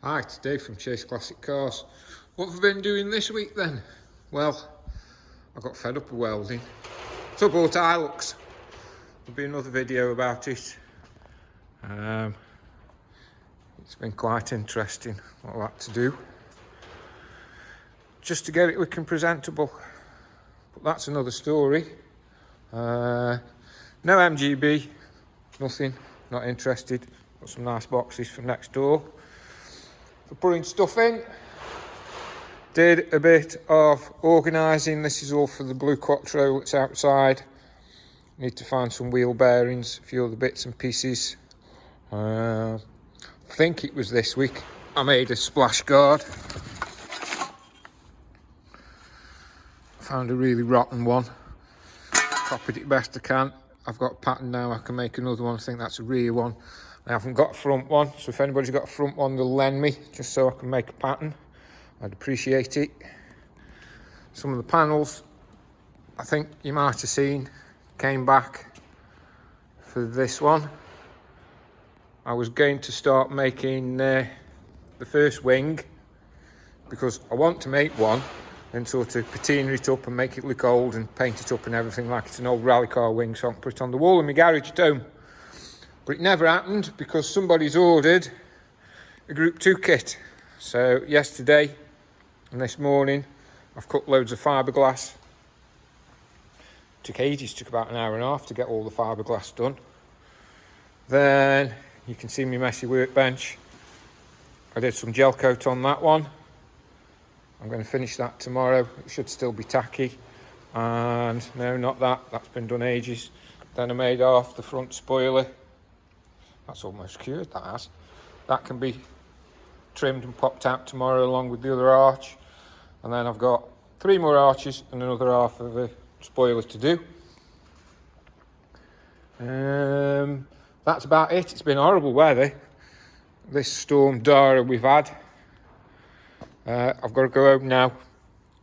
Hi, it's Dave from Chase Classic Cars. What have I been doing this week then? Well, I got fed up with welding. So I bought Hilux. There'll be another video about it. It's been quite interesting what I had to do just to get it looking presentable. But that's another story. No MGB, nothing, not interested. Got some nice boxes from next door for putting stuff in. Did a bit of organising. This is all for the blue Quattro that's outside. Need to find some wheel bearings, a few other bits and pieces. I think it was this week I made a splash guard. Found a really rotten one. Copied it best I can. I've got a pattern now, I can make another one. I think that's a rear one. I haven't got a front one, so if anybody's got a front one, they'll lend me, just so I can make a pattern. I'd appreciate it. Some of the panels, I think you might have seen, came back for this one. I was going to start making the first wing, because I want to make one and sort of patina it up and make it look old and paint it up and everything like it's an old rally car wing, so I can put it on the wall in my garage at home. But it never happened because somebody's ordered a Group 2 kit. So yesterday and this morning I've cut loads of fibreglass. Took ages, took about an hour and a half to get all the fibreglass done. Then you can see my messy workbench. I did some gel coat on that one. I'm going to finish that tomorrow. It should still be tacky. And no, not that. That's been done ages. Then I made off the front spoiler. That's almost cured, that has. That can be trimmed and popped out tomorrow along with the other arch. And then I've got 3 more arches and another half of a spoiler to do. That's about it. It's been horrible weather. This storm Dara we've had. I've got to go home now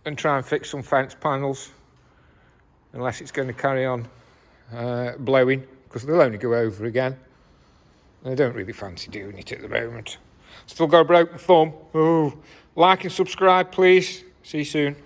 and try and fix some fence panels, unless it's going to carry on blowing, because they'll only go over again. I don't really fancy doing it at the moment. Still got a broken thumb. Oh, like and subscribe, please. See you soon.